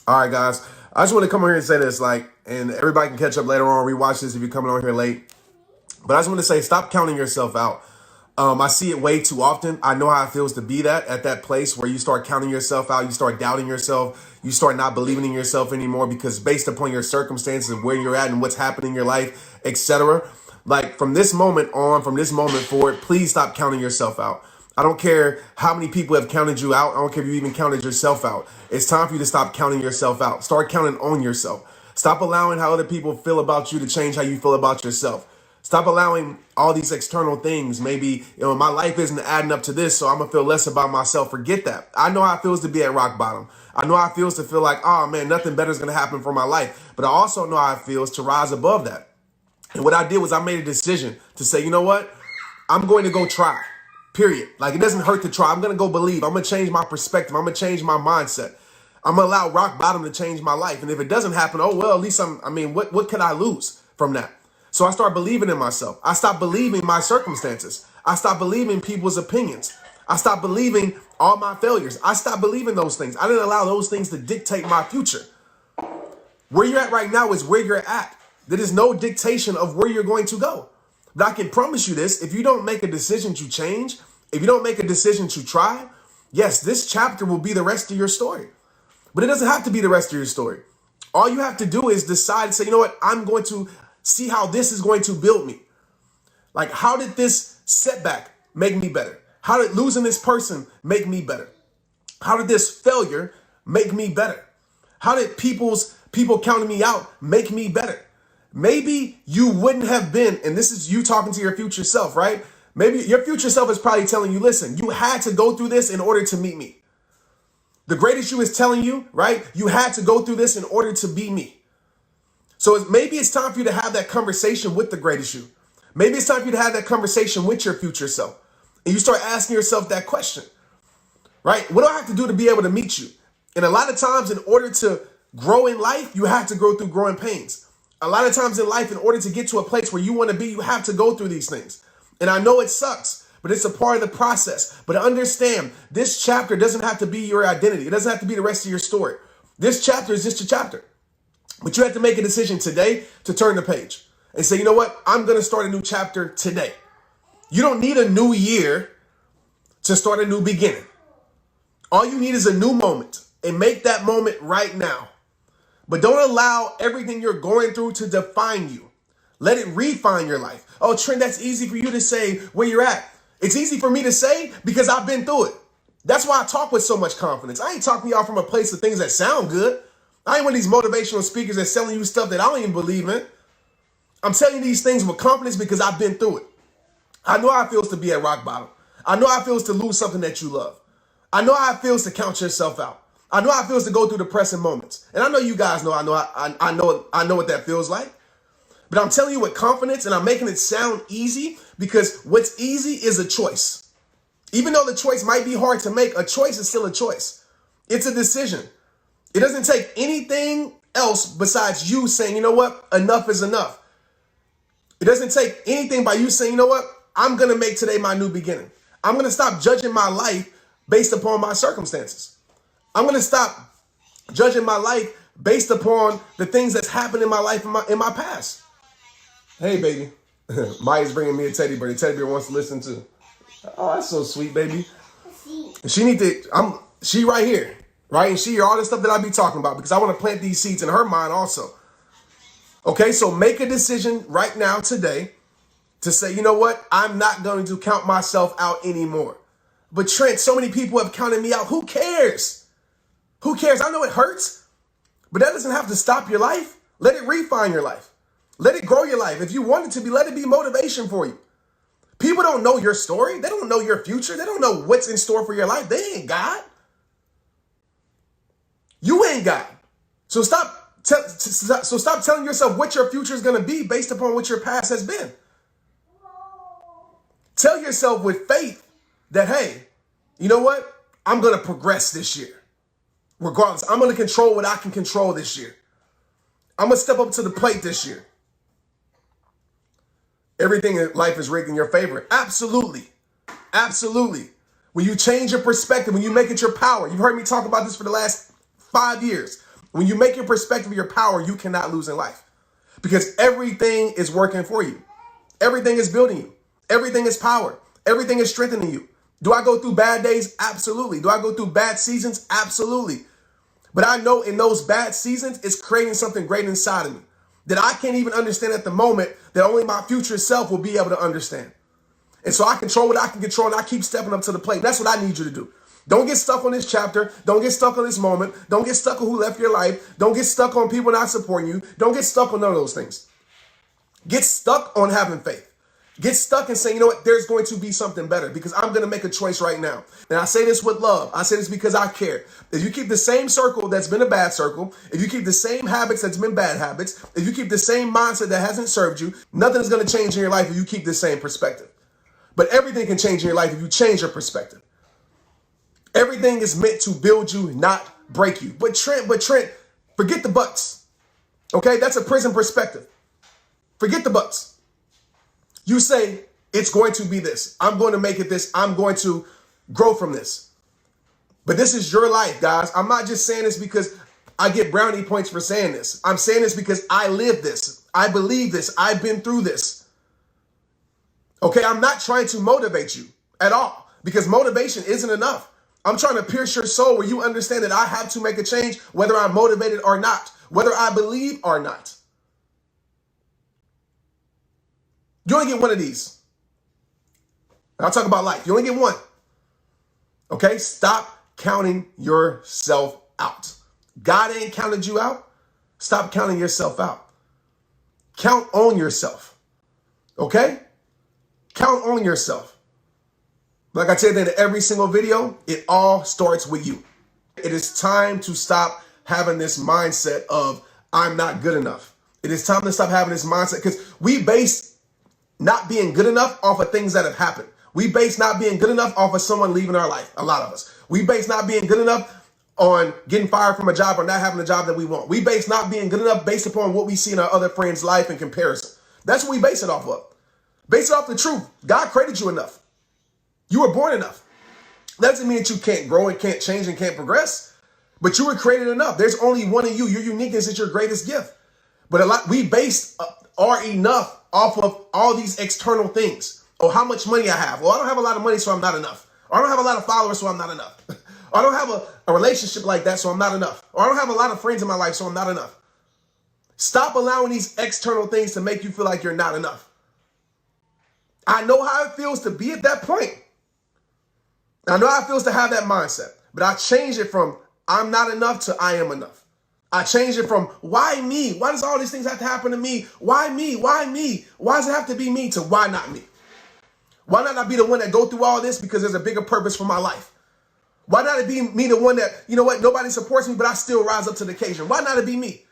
All right, guys. I just want to come on here and say this, and everybody can catch up later on, rewatch this if you're coming on here late. But I just want to say, stop counting yourself out. I see it way too often. I know how it feels to be at that place where you start counting yourself out, you start doubting yourself, you start not believing in yourself anymore because based upon your circumstances and where you're at and what's happening in your life, etc. Like from this moment forward, please stop counting yourself out. I don't care how many people have counted you out. I don't care if you even counted yourself out. It's time for you to stop counting yourself out. Start counting on yourself. Stop allowing how other people feel about you to change how you feel about yourself. Stop allowing all these external things. Maybe, my life isn't adding up to this, so I'm going to feel less about myself. Forget that. I know how it feels to be at rock bottom. I know how it feels to feel like, oh man, nothing better is going to happen for my life. But I also know how it feels to rise above that. And what I did was I made a decision to say, you know what? I'm going to go try. Period. Like, it doesn't hurt to try. I'm going to go believe. I'm going to change my perspective. I'm going to change my mindset. I'm going to allow rock bottom to change my life. And if it doesn't happen, oh, well, at least what could I lose from that? So I start believing in myself. I stopped believing my circumstances. I stopped believing people's opinions. I stopped believing all my failures. I stopped believing those things. I didn't allow those things to dictate my future. Where you're at right now is where you're at. There is no dictation of where you're going to go. But I can promise you this, if you don't make a decision to change, if you don't make a decision to try, yes, this chapter will be the rest of your story. But it doesn't have to be the rest of your story. All you have to do is decide and say, you know what, I'm going to see how this is going to build me. Like, how did this setback make me better? How did losing this person make me better? How did this failure make me better? How did people counting me out make me better? Maybe you wouldn't have been, and this is you talking to your future self, right? Maybe your future self is probably telling you, listen, you had to go through this in order to meet me. The greatest you is telling you, right? You had to go through this in order to be me. So maybe it's time for you to have that conversation with the greatest you. Maybe it's time for you to have that conversation with your future self. And you start asking yourself that question, right? What do I have to do to be able to meet you? And a lot of times in order to grow in life, you have to go through growing pains. A lot of times in life, in order to get to a place where you want to be, you have to go through these things. And I know it sucks, but it's a part of the process. But understand, this chapter doesn't have to be your identity. It doesn't have to be the rest of your story. This chapter is just a chapter. But you have to make a decision today to turn the page and say, you know what? I'm going to start a new chapter today. You don't need a new year to start a new beginning. All you need is a new moment, and make that moment right now. But don't allow everything you're going through to define you. Let it refine your life. Oh, Trent, that's easy for you to say where you're at. It's easy for me to say because I've been through it. That's why I talk with so much confidence. I ain't talking to y'all from a place of things that sound good. I ain't one of these motivational speakers that's selling you stuff that I don't even believe in. I'm telling you these things with confidence because I've been through it. I know how it feels to be at rock bottom. I know how it feels to lose something that you love. I know how it feels to count yourself out. I know how it feels to go through depressing moments. And I know you guys know, I know what that feels like. But I'm telling you with confidence, and I'm making it sound easy because what's easy is a choice. Even though the choice might be hard to make, a choice is still a choice. It's a decision. It doesn't take anything else besides you saying, you know what, enough is enough. It doesn't take anything by you saying, you know what, I'm going to make today my new beginning. I'm going to stop judging my life based upon my circumstances. I'm going to stop judging my life based upon the things that's happened in my life in my past. Hey, baby. Maya's bringing me a teddy bear. The teddy bear wants to listen too. Oh, that's so sweet, baby. She right here, right? And she hear all the stuff that I be talking about because I want to plant these seeds in her mind also. Okay, so make a decision right now today to say, you know what? I'm not going to count myself out anymore. But Trent, so many people have counted me out. Who cares? Who cares? I know it hurts, but that doesn't have to stop your life. Let it refine your life. Let it grow your life. If you want it to be, let it be motivation for you. People don't know your story. They don't know your future. They don't know what's in store for your life. They ain't God. You ain't God. So stop telling yourself what your future is going to be based upon what your past has been. Tell yourself with faith that, hey, you know what? I'm going to progress this year. Regardless, I'm going to control what I can control this year. I'm going to step up to the plate this year. Everything in life is rigged in your favor. Absolutely. Absolutely. When you change your perspective, when you make it your power, you've heard me talk about this for the last 5 years. When you make your perspective your power, you cannot lose in life because everything is working for you. Everything is building you. Everything is power. Everything is strengthening you. Do I go through bad days? Absolutely. Do I go through bad seasons? Absolutely. But I know in those bad seasons, it's creating something great inside of me that I can't even understand at the moment, that only my future self will be able to understand. And so I control what I can control, and I keep stepping up to the plate. And that's what I need you to do. Don't get stuck on this chapter. Don't get stuck on this moment. Don't get stuck on who left your life. Don't get stuck on people not supporting you. Don't get stuck on none of those things. Get stuck on having faith. Get stuck and saying, you know what, there's going to be something better because I'm going to make a choice right now. And I say this with love. I say this because I care. If you keep the same circle that's been a bad circle, if you keep the same habits that's been bad habits, if you keep the same mindset that hasn't served you, nothing is going to change in your life if you keep the same perspective. But everything can change in your life if you change your perspective. Everything is meant to build you, not break you. But Trent, forget the buts. Okay, that's a prison perspective. Forget the buts. You say, it's going to be this. I'm going to make it this. I'm going to grow from this. But this is your life, guys. I'm not just saying this because I get brownie points for saying this. I'm saying this because I live this. I believe this. I've been through this. Okay, I'm not trying to motivate you at all because motivation isn't enough. I'm trying to pierce your soul where you understand that I have to make a change whether I'm motivated or not, whether I believe or not. You only get one of these. I'll talk about life. You only get one. Okay? Stop counting yourself out. God ain't counted you out. Stop counting yourself out. Count on yourself. Okay? Count on yourself. Like I said in every single video, it all starts with you. It is time to stop having this mindset of I'm not good enough. It is time to stop having this mindset because we base not being good enough off of things that have happened. We base not being good enough off of someone leaving our life. A lot of us. We base not being good enough on getting fired from a job or not having a job that we want. We base not being good enough based upon what we see in our other friends' life in comparison. That's what we base it off of. Base it off the truth. God created you enough. You were born enough. That doesn't mean that you can't grow and can't change and can't progress, but you were created enough. There's only one of you. Your uniqueness is your greatest gift. But we base our enough off of all these external things. Oh, how much money I have. Well, I don't have a lot of money, so I'm not enough. Or I don't have a lot of followers, so I'm not enough. Or I don't have a relationship like that, so I'm not enough. Or I don't have a lot of friends in my life, so I'm not enough. Stop allowing these external things to make you feel like you're not enough. I know how it feels to be at that point. I know how it feels to have that mindset. But I changed it from I'm not enough to I am enough. I changed it from why me? Why does all these things have to happen to me? Why me? Why me? Why does it have to be me to why not me? Why not I be the one that go through all this because there's a bigger purpose for my life? Why not it be me the one that, you know what, nobody supports me, but I still rise up to the occasion? Why not it be me?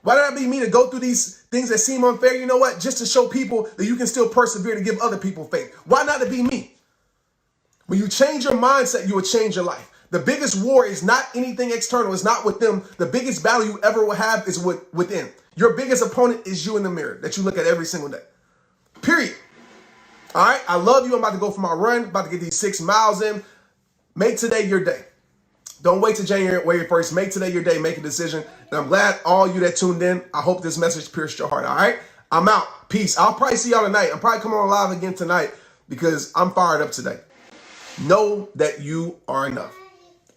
Why not it be me to go through these things that seem unfair, you know what, just to show people that you can still persevere to give other people faith? Why not it be me? When you change your mindset, you will change your life. The biggest war is not anything external. It's not with them. The biggest battle you ever will have is within. Your biggest opponent is you in the mirror that you look at every single day. Period. All right. I love you. I'm about to go for my run. About to get these 6 miles in. Make today your day. Don't wait till January 1st. Make today your day. Make a decision. And I'm glad all you that tuned in. I hope this message pierced your heart. All right. I'm out. Peace. I'll probably see y'all tonight. I'm probably coming on live again tonight because I'm fired up today. Know that you are enough.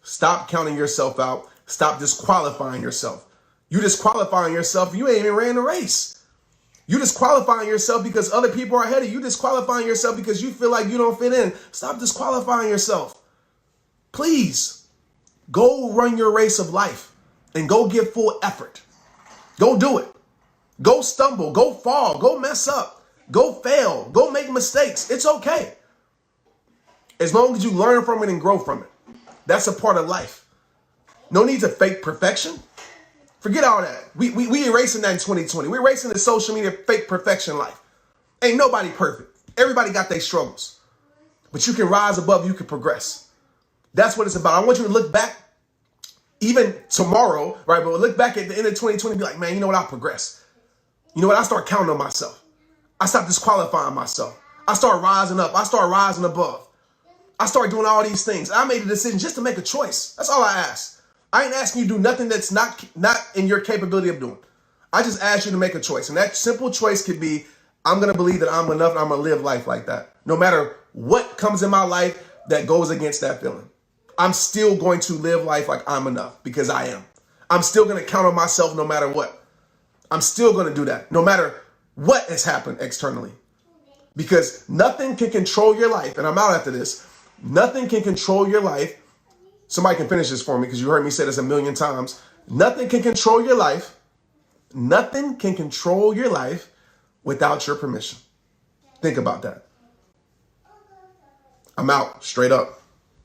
Stop counting yourself out. Stop disqualifying yourself. You disqualifying yourself. You ain't even ran the race. You disqualifying yourself because other people are ahead of you. You disqualifying yourself because you feel like you don't fit in. Stop disqualifying yourself. Please go run your race of life and go give full effort. Go do it. Go stumble. Go fall. Go mess up. Go fail. Go make mistakes. It's okay. As long as you learn from it and grow from it. That's a part of life. No need to fake perfection. Forget all that. We erasing that in 2020. We're erasing the social media fake perfection life. Ain't nobody perfect. Everybody got their struggles. But you can rise above, you can progress. That's what it's about. I want you to look back, even tomorrow, right? But look back at the end of 2020 and be like, man, you know what? I'll progress. You know what? I start counting on myself. I stop disqualifying myself. I start rising up. I start rising above. I start doing all these things. I made a decision just to make a choice. That's all I ask. I ain't asking you to do nothing that's not in your capability of doing. I just asked you to make a choice. And that simple choice could be, I'm going to believe that I'm enough and I'm going to live life like that. No matter what comes in my life that goes against that feeling. I'm still going to live life like I'm enough because I am. I'm still going to count on myself no matter what. I'm still going to do that no matter what has happened externally. Because nothing can control your life. And I'm out after this. Nothing can control your life. Somebody can finish this for me because you heard me say this a million times. Nothing can control your life. Nothing can control your life without your permission. Think about that. I'm out, straight up.